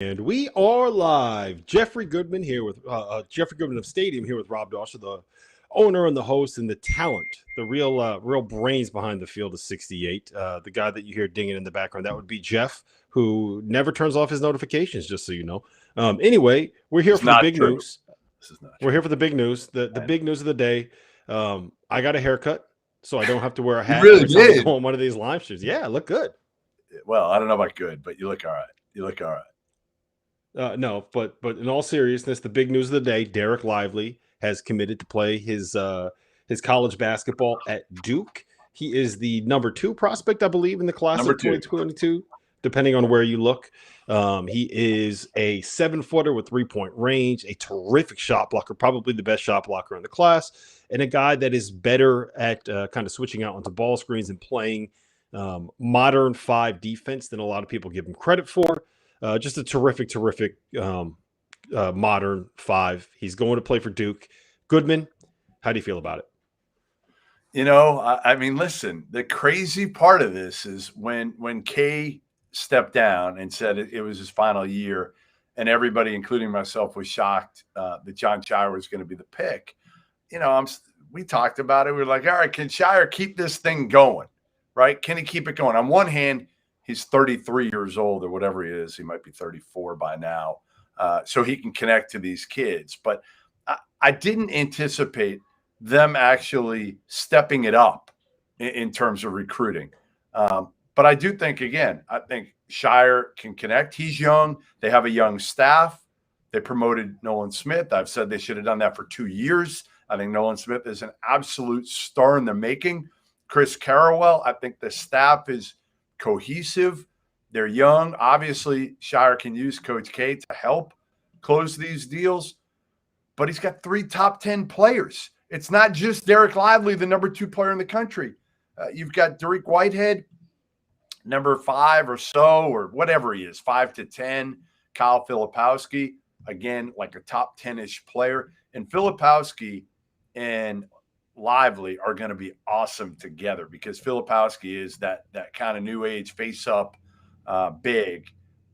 And we are live. Jeffrey Goodman here with Jeffrey Goodman of Stadium here with Rob Dauster, the owner and the host and the talent, the real brains behind the field of 68. The guy that you hear dinging in the background, that would be Jeff, who never turns off his notifications, just so you know. Anyway, we're here It's for the not big true. news. This is not We're true. here for the big news. The big news of the day. I got a haircut, so I don't have to wear a You hat really every time we did. go on one of these live streams. Yeah, I look good. Well, I don't know about good, but you look all right. You look all right. No, but in all seriousness, the big news of the day: Dereck Lively has committed to play his college basketball at Duke. He is the number 2 prospect, I believe, in the class Number of two. 2022, depending on where you look. He is a 7-footer with 3-point range, a terrific shot blocker, probably the best shot blocker in the class, and a guy that is better at kind of switching out onto ball screens and playing modern 5 defense than a lot of people give him credit for. Just a terrific modern 5. He's going to play for Duke. Goodman, how do you feel about it? You know, I mean, listen, the crazy part of this is when Kay stepped down and said it was his final year, and everybody, including myself, was shocked that Jon Scheyer was going to be the pick. You know, we talked about it. We were like, all right, can Scheyer keep this thing going? Right? Can he keep it going? On one hand, he's 33 years old or whatever he is. He might be 34 by now. So he can connect to these kids. But I didn't anticipate them actually stepping it up in terms of recruiting. But I do think, again, I think Scheyer can connect. He's young. They have a young staff. They promoted Nolan Smith. I've said they should have done that for 2 years. I think Nolan Smith is an absolute star in the making. Chris Carrawell, I think the staff is cohesive. They're young. Obviously, Scheyer can use Coach K to help close these deals, but he's got 3 top 10 players. It's not just Dereck Lively, the number 2 player in the country. You've got Dariq Whitehead, number 5 or so, or whatever he is, 5 to 10. Kyle Filipowski, again, like a top 10-ish player. And Filipowski and Lively are going to be awesome together because Filipowski is that kind of new age face-up big.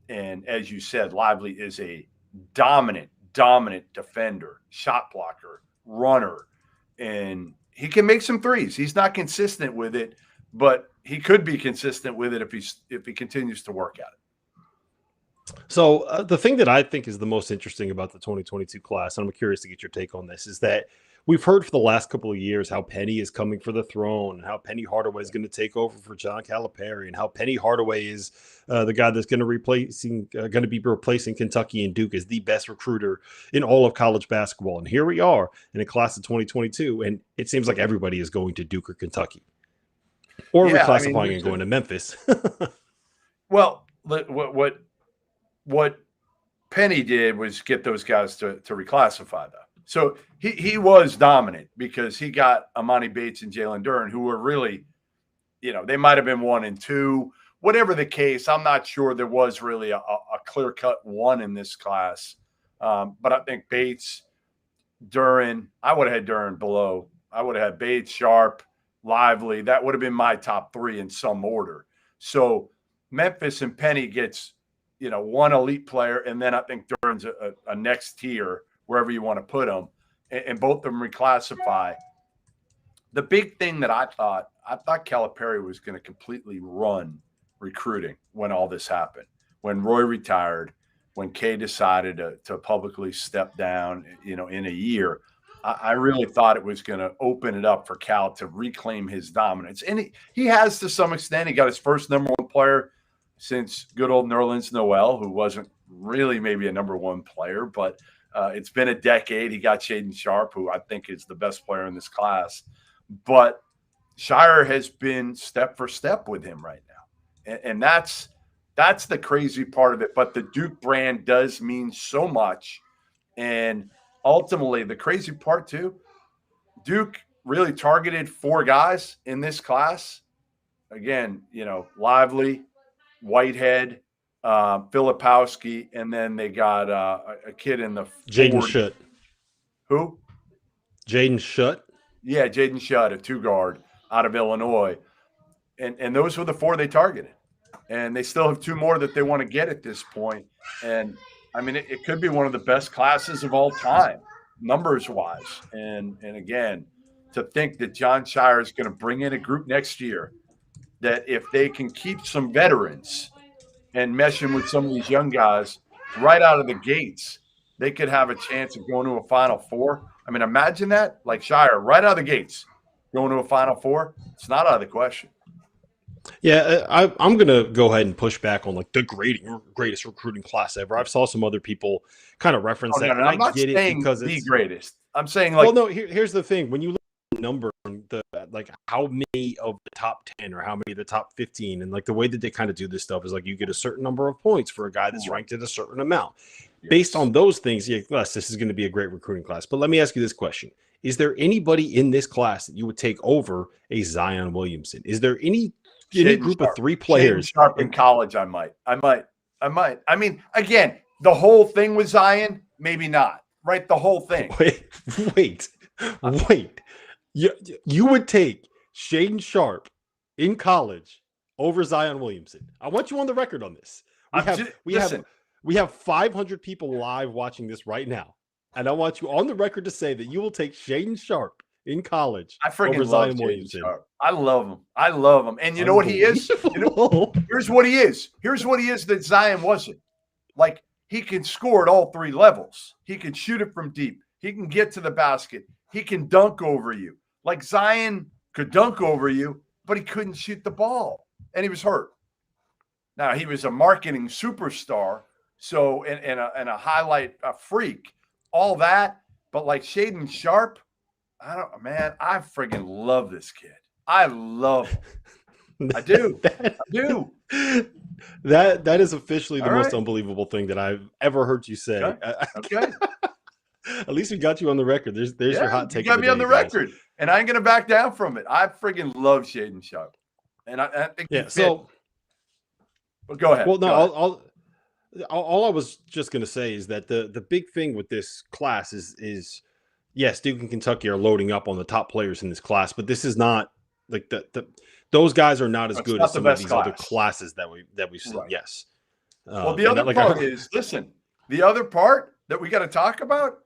And as you said, Lively is a dominant defender, shot blocker, runner, and he can make some threes. He's not consistent with it, but he could be consistent with it if he continues to work at it. So the thing that I think is the most interesting about the 2022 class, and I'm curious to get your take on this, is that we've heard for the last couple of years how Penny is coming for the throne, and how Penny Hardaway is going to take over for John Calipari, and how Penny Hardaway is the guy that's going to be replacing Kentucky and Duke as the best recruiter in all of college basketball. And here we are in a class of 2022, and it seems like everybody is going to Duke or Kentucky, or reclassifying and going to Memphis. Well, what Penny did was get those guys to reclassify, though. So he was dominant because he got Amani Bates and Jalen Duren, who were really, they might have been 1 and 2, whatever the case. I'm not sure there was really a clear-cut 1 in this class. But I think Bates, Duren, I would have had Duren below. I would have had Bates, Sharpe, Lively. That would have been my top 3 in some order. So Memphis and Penny gets, 1 elite player, and then I think Duren's a next tier, wherever you want to put them, and both of them reclassify. The big thing that I thought Calipari was going to completely run recruiting when all this happened. When Roy retired, when Kay decided to publicly step down, in a year, I really thought it was going to open it up for Cal to reclaim his dominance. And he has to some extent. He got his first number 1 player since good old Nerlens Noel, who wasn't really maybe a number 1 player, but it's been a decade. He got Shaedon Sharpe, who I think is the best player in this class. But Scheyer has been step for step with him right now. And that's the crazy part of it. But the Duke brand does mean so much. And ultimately, the crazy part, too, Duke really targeted 4 guys in this class. Again, Lively, Whitehead, Filipowski, and then they got a kid in the Jaden Schutt. Who? Jaden Schutt. Yeah, Jaden Schutt, a 2 guard out of Illinois. And those were the 4 they targeted. and they still have 2 more that they want to get at this point. And I mean, it could be one of the best classes of all time, numbers wise. And again, to think that Jon Scheyer is going to bring in a group next year that if they can keep some veterans and mesh them with some of these young guys right out of the gates, they could have a chance of going to a Final Four. I mean, imagine that, like Scheyer, right out of the gates, going to a Final Four. It's not out of the question. Yeah, I'm gonna go ahead and push back on like the greatest recruiting class ever. I've saw some other people kind of reference that, No, and I I'm not get it saying because the it's greatest. I'm saying like, well, no. Here's the thing: when you look at the number, the like how many of the top 10 or how many of the top 15, and like the way that they kind of do this stuff is like you get a certain number of points for a guy that's ranked at a certain amount. Based on those things, yes, this is going to be a great recruiting class. But let me ask you this question: is there anybody in this class that you would take over a Zion Williamson? Is there any group of 3 players? Sharpe in college, I might. I mean, again, the whole thing with Zion, maybe not. Right, the whole thing. Wait. You would take Shaedon Sharpe in college over Zion Williamson. I want you on the record on this. We have 500 people live watching this right now, and I want you on the record to say that you will take Shaedon Sharpe in college over Zion Williamson. Sharpe. I love him. And you know what he is? Here's what he is. Here's what he is that Zion wasn't. Like, he can score at all 3 levels. He can shoot it from deep. He can get to the basket. He can dunk over you. Like, Zion could dunk over you, but he couldn't shoot the ball, and he was hurt. Now, he was a marketing superstar, so and a highlight freak, all that. But like Shaedon Sharpe, I friggin' love this kid. I love him. I do. That is officially the most unbelievable thing that I've ever heard you say. Okay. At least we got you on the record. There's your hot take. You got me on the record, and I ain't gonna back down from it. I friggin' love Shaedon Sharpe, and I think so. Well, go ahead. Well, no, all I was just gonna say is that the big thing with this class is yes, Duke and Kentucky are loading up on the top players in this class, but this is not like those guys are not as good as some of these other classes that we've seen. Right. Yes. Well, the other part is, listen, the other part that we got to talk about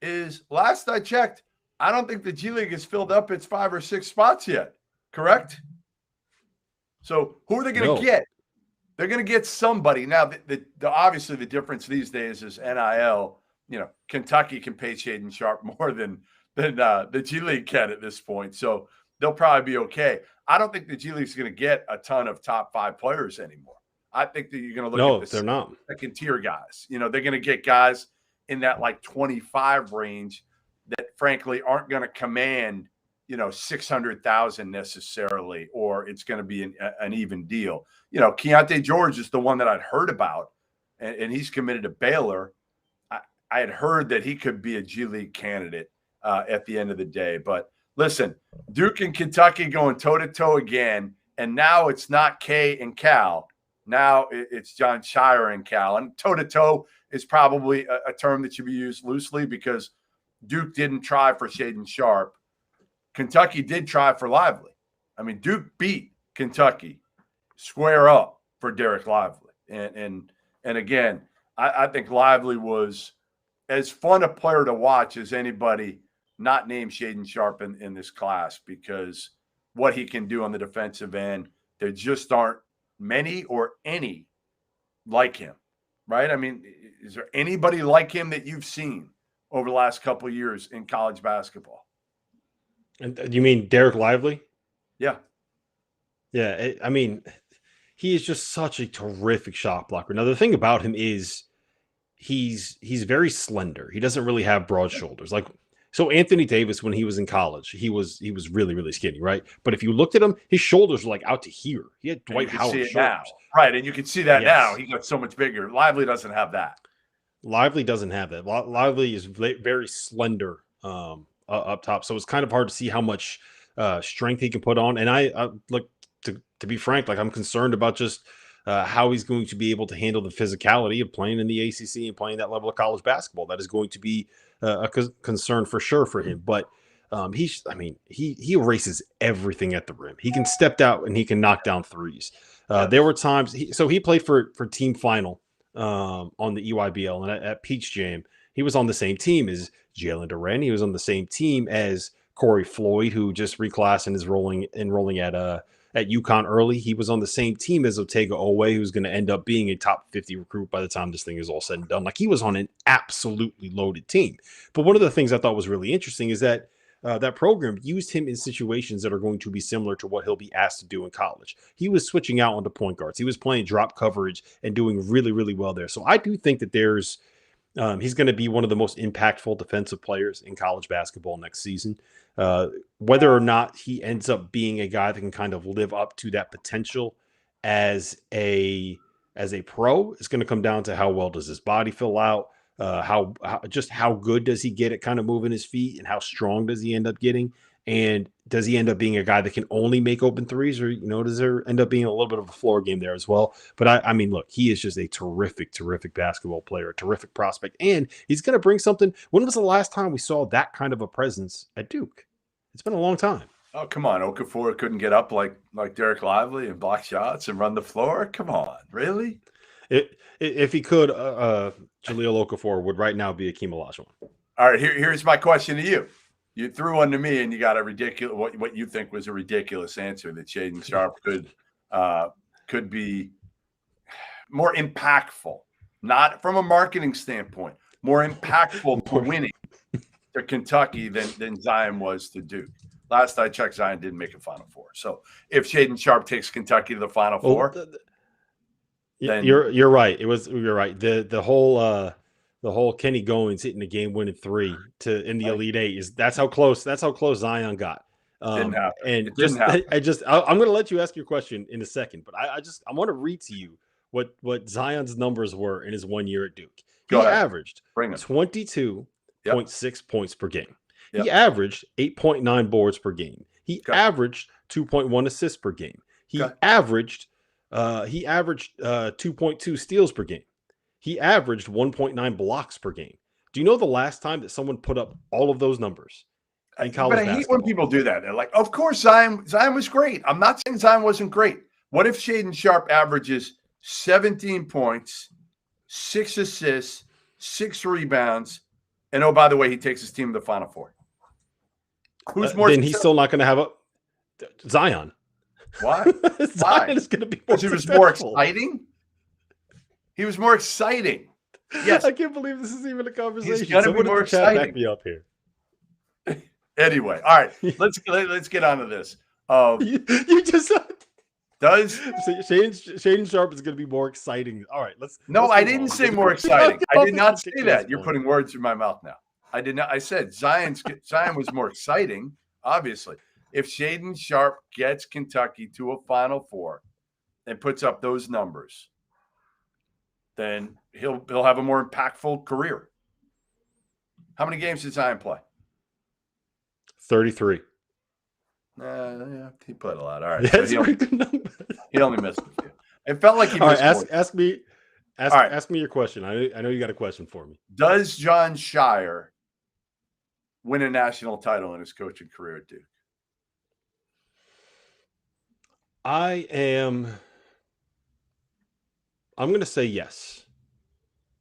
is, last I checked, I don't think the G League has filled up its 5 or 6 spots yet. Correct? So who are they going to get? They're going to get somebody. Now, obviously the difference these days is NIL. You know, Kentucky can pay Shaedon Sharpe more than the G League can at this point. So they'll probably be okay. I don't think the G League is going to get a ton of top 5 players anymore. I think that you're going to look at the second tier guys. You know, they're going to get guys in that like 25 range that frankly aren't going to command, 600,000 necessarily, or it's going to be an even deal. Keontae George is the one that I'd heard about, and he's committed to Baylor. I had heard that he could be a G League candidate at the end of the day. But listen, Duke and Kentucky going toe-to-toe again, and now it's not K and Cal. Now it's Jon Scheyer and Cal. And toe-to-toe is probably a term that should be used loosely because Duke didn't try for Shaedon Sharpe. Kentucky did try for Lively. I mean, Duke beat Kentucky square up for Dereck Lively. And again, I think Lively was as fun a player to watch as anybody not named Shaedon Sharpe in this class, because what he can do on the defensive end, there just aren't many or any like him, right? I mean, is there anybody like him that you've seen over the last couple of years in college basketball? And you mean Dereck Lively? Yeah. Yeah, I mean, he is just such a terrific shot blocker. Now, the thing about him is he's very slender. He doesn't really have broad shoulders. Like, so Anthony Davis, when he was in college, he was really, really skinny, right? But if you looked at him, his shoulders were like out to here. He had Dwight Howard shoulders. Now. Right, and you can see that now. He got so much bigger. Lively doesn't have that. Lively doesn't have that. Lively is very slender up top, so it's kind of hard to see how much strength he can put on. And I look, to be frank, like I'm concerned about just how he's going to be able to handle the physicality of playing in the ACC and playing that level of college basketball. That is going to be a concern for sure for him. But he erases everything at the rim. He can step out and he can knock down threes. Yes. There were times he played for Team Final on the EYBL, and at Peach Jam, he was on the same team as Jalen Duren. He was on the same team as Corey Floyd, who just reclassed and is enrolling at UConn early. He was on the same team as Otega Owe, who's going to end up being a top 50 recruit by the time this thing is all said and done. Like, he was on an absolutely loaded team. But one of the things I thought was really interesting is that that program used him in situations that are going to be similar to what he'll be asked to do in college. He was switching out onto point guards. He was playing drop coverage and doing really, really well there. So I do think that he's going to be one of the most impactful defensive players in college basketball next season. Whether or not he ends up being a guy that can kind of live up to that potential as a pro is going to come down to how well does his body fill out. How good does he get at kind of moving his feet, and how strong does he end up getting? And does he end up being a guy that can only make open threes, or, does there end up being a little bit of a floor game there as well? But I mean, look, he is just a terrific, terrific basketball player, a terrific prospect, and he's going to bring something. When was the last time we saw that kind of a presence at Duke? It's been a long time. Oh, come on. Okafor couldn't get up like Dereck Lively and block shots and run the floor. Come on. Really? If he could, Jahlil Okafor would right now be Akeem Olajuwon. All right, here's my question to you. You threw one to me, and you got a ridiculous what you think was a ridiculous answer that Shaedon Sharpe could be more impactful, not from a marketing standpoint, more impactful to winning to Kentucky than Zion was to Duke. Last I checked, Zion didn't make a Final Four. So if Shaedon Sharpe takes Kentucky to the Final Four. Then you're right. You're right. The whole Kenny Goins hitting the game-winning three in the Elite Eight that's how close Zion got. Didn't happen. And it didn't happen. I'm going to let you ask your question in a second, but I want to read to you what Zion's numbers were in his 1 year at Duke. He averaged 22.6 points per game. Yep. He averaged 8.9 boards per game. He averaged 2.1 assists per game. He averaged 2.2 steals per game. He averaged 1.9 blocks per game. Do you know the last time that someone put up all of those numbers in college basketball? I hate when people do that. They're like, of course, Zion was great. I'm not saying Zion wasn't great. What if Shaedon Sharpe averages 17 points, 6 assists, 6 rebounds, and, oh, by the way, he takes his team to the Final Four? Who's more? Then he's still not going to have a Zion. Why? Zion is going to be more. He was more exciting. He was more exciting. Yes. I can't believe this is even a conversation. He's going to be more exciting. Back me up here. Anyway, all right. Let's get on to this. You just does Shaedon Sharpe is going to be more exciting. All right, let's. I didn't say more exciting. I did not say that. You're putting words in my mouth now. I did not. I said Zion was more exciting. Obviously, if Shaedon Sharpe gets Kentucky to a Final Four and puts up those numbers, then he'll have a more impactful career. How many games did Zion play? 33. Yeah, he played a lot. All right. That's a pretty good number. He only missed a few. It felt like he missed. All right, ask me your question. I know you got a question for me. Does Jon Scheyer win a national title in his coaching career at Duke? I'm going to say yes.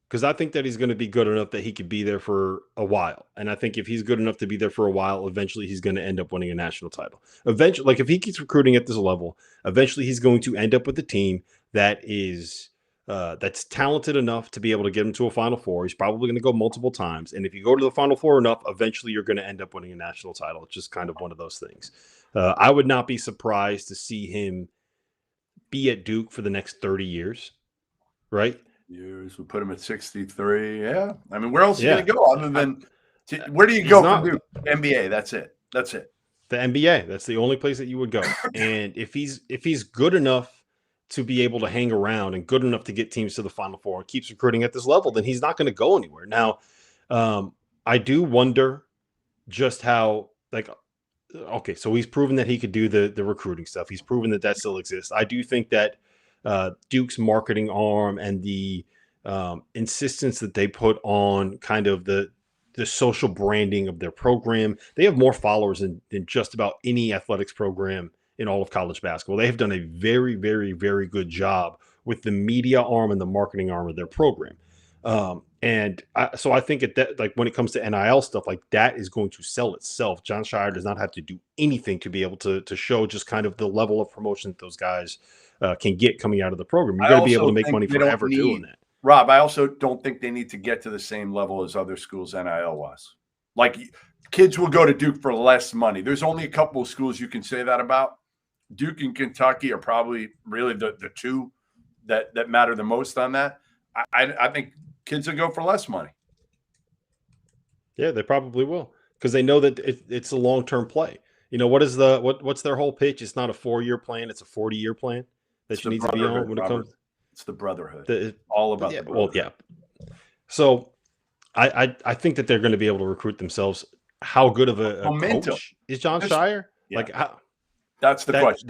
Because I think that he's going to be good enough that he could be there for a while. And I think if he's good enough to be there for a while, eventually he's going to end up winning a national title. Eventually, like if he keeps recruiting at this level, eventually he's going to end up with a team that is that's talented enough to be able to get him to a Final Four. He's probably going to go multiple times. And if you go to the Final Four enough, eventually you're going to end up winning a national title. It's just kind of one of those things. I would not be surprised to see him be at Duke for the next 30 years, right? Years. We put him at 63. Yeah. I mean, where else are you going to go other than where do you go from Duke? NBA. That's it. The NBA. That's the only place that you would go. And if he's good enough to be able to hang around and good enough to get teams to the Final Four and keeps recruiting at this level, then he's not going to go anywhere. Now, I do wonder just how, like, okay, so he's proven that he could do the recruiting stuff. He's proven that still exists. I do think that Duke's marketing arm and the insistence that they put on kind of the social branding of their program, they have more followers than just about any athletics program in all of college basketball. They have done a very, very, very good job with the media arm and the marketing arm of their program. So I think that like when it comes to NIL stuff, like that is going to sell itself. Jon Scheyer does not have to do anything to be able to show just kind of the level of promotion that those guys can get coming out of the program. You're going to be able to make money forever doing that. Rob, I also don't think they need to get to the same level as other schools NIL was. Like kids will go to Duke for less money. There's only a couple of schools you can say that about. Duke and Kentucky are probably really the two that matter the most on that. I think kids will go for less money. Yeah, they probably will because they know that it's a long-term play. You know, what's their whole pitch? It's not a 4-year plan; it's a 40-year plan that you need to be on when it comes. It's the brotherhood. All about the brotherhood. Well, yeah. So I think that they're going to be able to recruit themselves. How good of a coach is Jon Scheyer? Yeah. Like that's the question.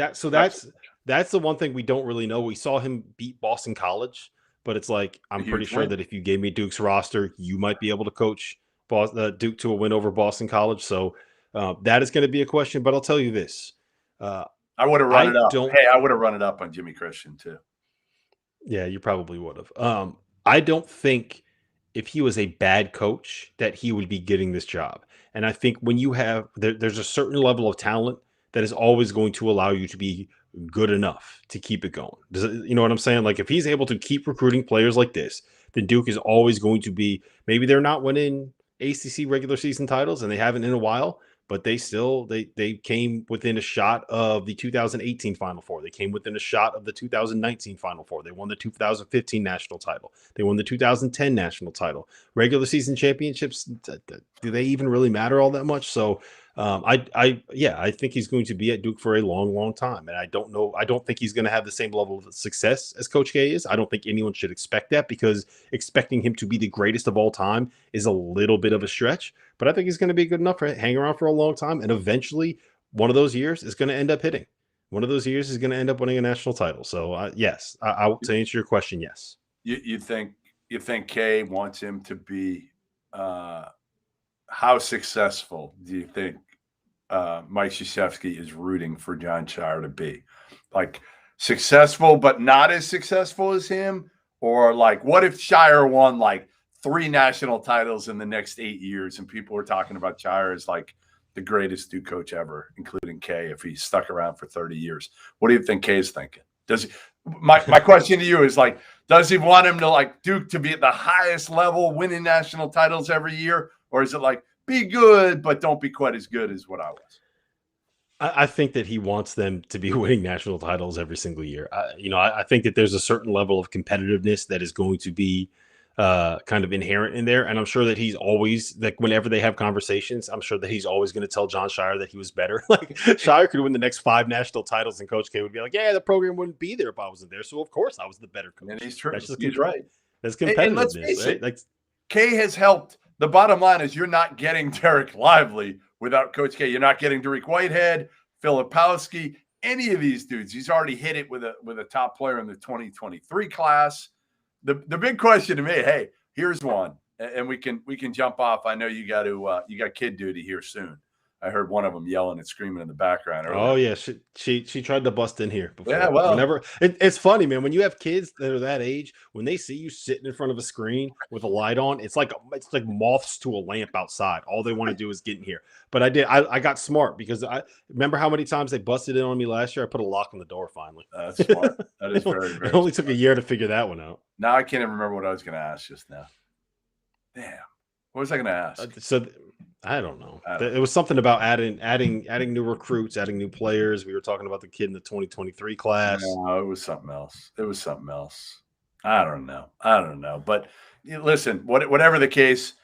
That's the one thing we don't really know. We saw him beat Boston College, but it's like I'm pretty sure that if you gave me Duke's roster, you might be able to coach Duke to a win over Boston College. So that is going to be a question. But I'll tell you this: I would have run it up. Hey, I would have run it up on Jimmy Christian too. Yeah, you probably would have. I don't think if he was a bad coach that he would be getting this job. And I think when you have there's a certain level of talent that is always going to allow you to be good enough to keep it going. You know what I'm saying? Like if he's able to keep recruiting players like this, then Duke is always going to be, maybe they're not winning ACC regular season titles and they haven't in a while, but they still they came within a shot of the 2018 Final Four. They came within a shot of the 2019 Final Four. They won the 2015 national title. They won the 2010 national title. Regular season championships, do they even really matter all that much? So I think he's going to be at Duke for a long, long time. And I don't think he's going to have the same level of success as Coach K is. I don't think anyone should expect that because expecting him to be the greatest of all time is a little bit of a stretch. But I think he's going to be good enough to hang around for a long time. And eventually, one of those years is going to end up hitting. One of those years is going to end up winning a national title. So, yes, to answer your question, yes. You think K wants him to be how successful do you think Mike Krzyzewski is rooting for Jon Scheyer to be? Like successful, but not as successful as him? Or like, what if Scheyer won like 3 national titles in the next 8 years and people were talking about Scheyer as like the greatest Duke coach ever, including K, if he stuck around for 30 years? What do you think K is thinking? My question to you is like, does he want him to like Duke to be at the highest level, winning national titles every year? Or is it like, be good, but don't be quite as good as what I was? I think that he wants them to be winning national titles every single year. I think that there's a certain level of competitiveness that is going to be kind of inherent in there. And I'm sure that he's always, like, whenever they have conversations, I'm sure that he's always going to tell Jon Scheyer that he was better. Like, Scheyer could win the next 5 national titles, and Coach K would be like, yeah, the program wouldn't be there if I wasn't there. So, of course, I was the better coach. And he's true. He's right. That's competitiveness. And let's face it, like, K has helped. The bottom line is you're not getting Dereck Lively without Coach K. You're not getting Dariq Whitehead, Filipowski, any of these dudes. He's already hit it with a top player in the 2023 class. The big question to me, hey, here's one, and we can jump off. I know you got kid duty here soon. I heard one of them yelling and screaming in the background earlier. Oh yeah, she tried to bust in here before. Yeah, well, whenever it's funny, man. When you have kids that are that age, when they see you sitting in front of a screen with a light on, it's like moths to a lamp outside. All they want to do is get in here. But I got smart because I remember how many times they busted in on me last year. I put a lock on the door finally. That's smart. That is very, very. It only took a year to figure that one out. Now I can't even remember what I was going to ask just now. Damn, what was I going to ask? I don't know. It was something about adding new recruits, adding new players. We were talking about the kid in the 2023 class. No, it was something else. I don't know. But listen, whatever the case,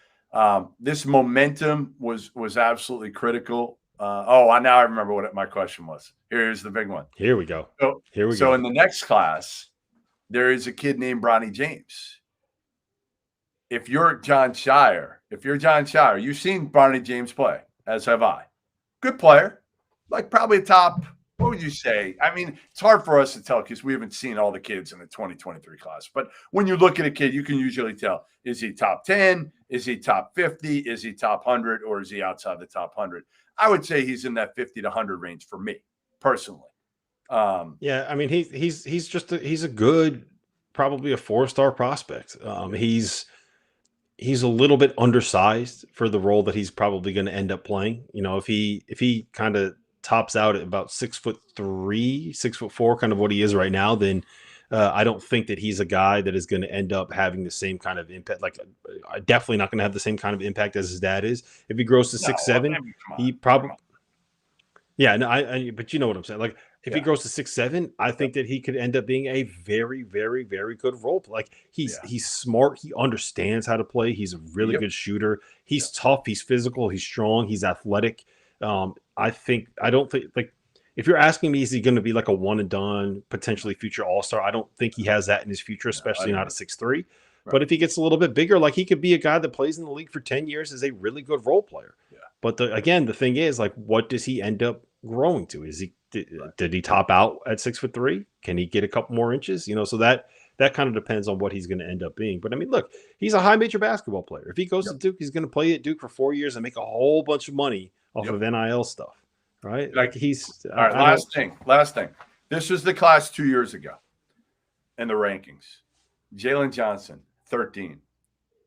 this momentum was absolutely critical. Now I remember what my question was. Here's the big one. Here we go. So in the next class, there is a kid named Ronnie James. If you're Jon Scheyer, you've seen Ronnie James play, as have I. Good player, like probably top, what would you say? I mean, it's hard for us to tell because we haven't seen all the kids in the 2023 class. But when you look at a kid, you can usually tell, is he top 10? Is he top 50? Is he top 100? Or is he outside the top 100? I would say he's in that 50 to 100 range for me, personally. Yeah, I mean he's just he's a good, probably a 4-star prospect. He's a little bit undersized for the role that he's probably going to end up playing. You know, if he kind of tops out at about 6'3", 6'4", kind of what he is right now, then I don't think that he's a guy that is going to end up having the same kind of impact. Like, definitely not going to have the same kind of impact as his dad is. If he grows to No, 6'7", I mean, come he on, probably come on. yeah, no, but you know what I'm saying. Like, if he Yeah, grows to 6'7", I yeah, think that he could end up being a very, very, very good role player. Like, yeah. he's smart. He understands how to play. He's a really Yep, good shooter. yep, He's tough. He's physical. He's strong. He's athletic. I don't think, like, if you're asking me, is he going to be like a one and done, potentially future All-Star? I don't think he has that in his future, no, I especially don't not at know. 6'3". But Right. if he gets a little bit bigger, like, he could be a guy that plays in the league for 10 years as a really good role player. Yeah, But again, the thing is, like, what does he end up growing to? Is he right. did he top out at 6'3"? Can he get a couple more inches? You know, so that kind of depends on what he's going to end up being. But I mean, look, he's a high major basketball player. If he goes to Yep, Duke, he's going to play at Duke for 4 years and make a whole bunch of money off yep. of NIL stuff, right? Like, Like, he's all right, I don't. last thing. This was the class 2 years ago in the rankings. Jalen Johnson, 13.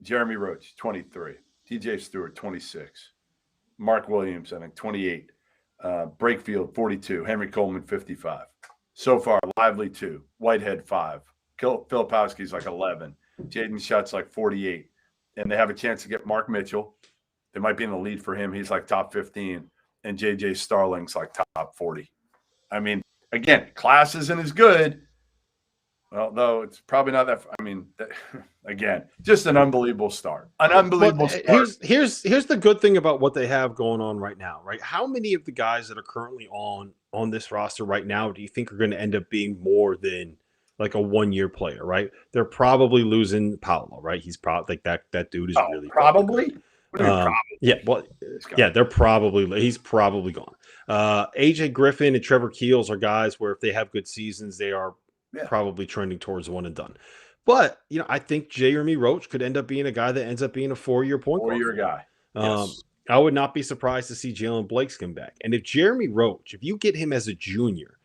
Jeremy Roach, 23. TJ Stewart, 26. Mark Williams, I think, 28. Brakefield, 42. Henry Coleman, 55. So far, Lively, 2. Whitehead, 5. Filipowski's like 11. Jaden Shutt's like 48. And they have a chance to get Mark Mitchell. They might be in the lead for him. He's like top 15. And JJ Starling's like top 40. I mean, again, class isn't as good. Well, though it's probably not that. I mean, again, just an unbelievable start. An But unbelievable start. here's the good thing about what they have going on right now, right? How many of the guys that are currently on this roster right now do you think are going to end up being more than like a 1-year player, right? They're probably losing Paolo, right? He's probably like that dude is Oh, really fucking good. probably. What do you mean, Yeah, probably? well, This guy. yeah, he's probably gone. AJ Griffin and Trevor Keels are guys where if they have good seasons, they are Yeah. probably trending towards one and done. But you know, I think Jeremy Roach could end up being a guy that ends up being a 4-year point guard 4-year for them. guy. Yes. I would not be surprised to see Jalen Blakes come back. And if Jeremy Roach, if you get him as a junior,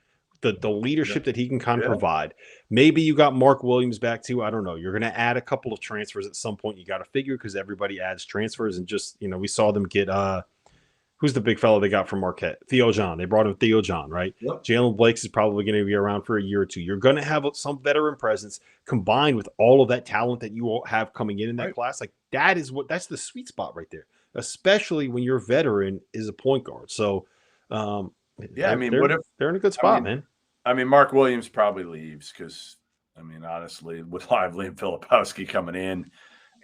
the Yeah. leadership that he can kind of Yeah. provide, maybe you got Mark Williams back too. I don't know. You're going to add a couple of transfers at some point. You got to figure because everybody adds transfers, and just we saw them get who's the big fellow they got from Marquette? Theo John. They brought in Theo John, right? Yep. Jalen Blakes is probably going to be around for a year or two. You're going to have some veteran presence combined with all of that talent that you have coming in that Right. class. Like, that's the sweet spot right there, especially when your veteran is a point guard. So, Yeah. I mean, what if they're in a good spot, man. I mean, Mark Williams probably leaves because, I mean, honestly, with Lively and Filipowski coming in,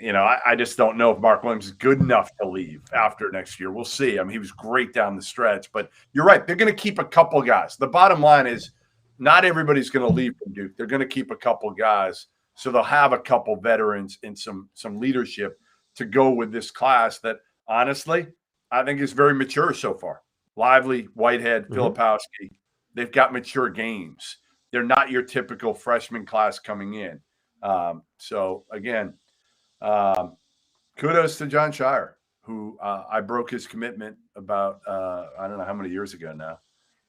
I just don't know if Mark Williams is good enough to leave after next year. We'll see. I mean, he was great down the stretch, but you're right. They're going to keep a couple guys. The bottom line is not everybody's going to leave from Duke. They're going to keep a couple guys. So they'll have a couple veterans and some leadership to go with this class that, honestly, I think is very mature so far. Lively, Whitehead, Filipowski, they've got mature games. They're not your typical freshman class coming in. So, again, kudos to Jon Scheyer, who I broke his commitment about, I don't know how many years ago now.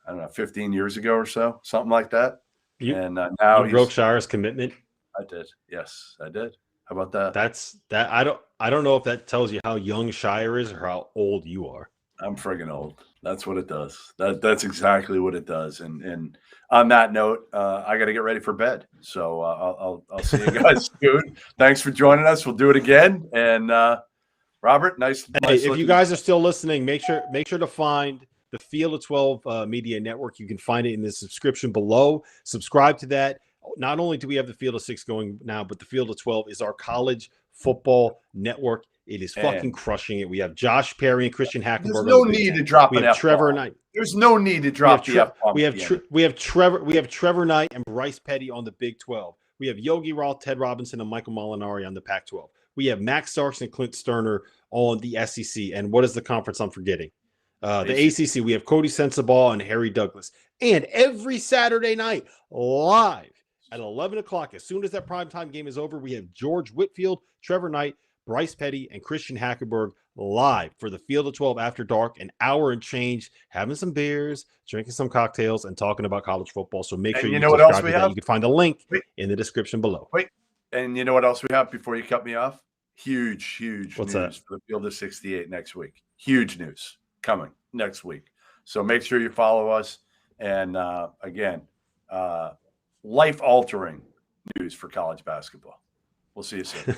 I don't know, 15 years ago or so, something like that. And now you broke Shirer's commitment. I did. Yes, I did. How about that? I don't know if that tells you how young Scheyer is or how old you are. I'm friggin' old. That's what it does. That's exactly what it does. And on that note, I got to get ready for bed. So I'll see you guys soon. Thanks for joining us. We'll do it again. And Robert, nice. Hey, if you guys are still listening, make sure to find the Field of 12 Media Network. You can find it in the subscription below. Subscribe to that. Not only do we have the Field of 6 going now, but the Field of 12 is our college football network. It is fucking crushing it. We have Josh Perry and Christian Hackenberg. There's no need to drop an F-bomb. Trevor Knight. There's no need to drop the F-bomb. We have Trevor Knight and Bryce Petty on the Big 12. We have Yogi Roth, Ted Robinson, and Michael Molinari on the Pac-12. We have Max Starks and Clint Sterner on the SEC. And what is the conference I'm forgetting? The ACC. We have Cody Sensabaugh and Harry Douglas. And every Saturday night, live at 11 o'clock, as soon as that primetime game is over, we have George Whitfield, Trevor Knight, Bryce Petty and Christian Hackenberg live for the Field of 12 After Dark, an hour and change, having some beers, drinking some cocktails, and talking about college football. So make sure And you you know what else subscribe we to that. have? You can find the link Wait, in the description below. wait. And you know what else we have before you cut me off? Huge What's news that? for the Field of 68 next week. Huge news coming next week. So make sure you follow us. And again, life-altering news for college basketball. We'll see you soon.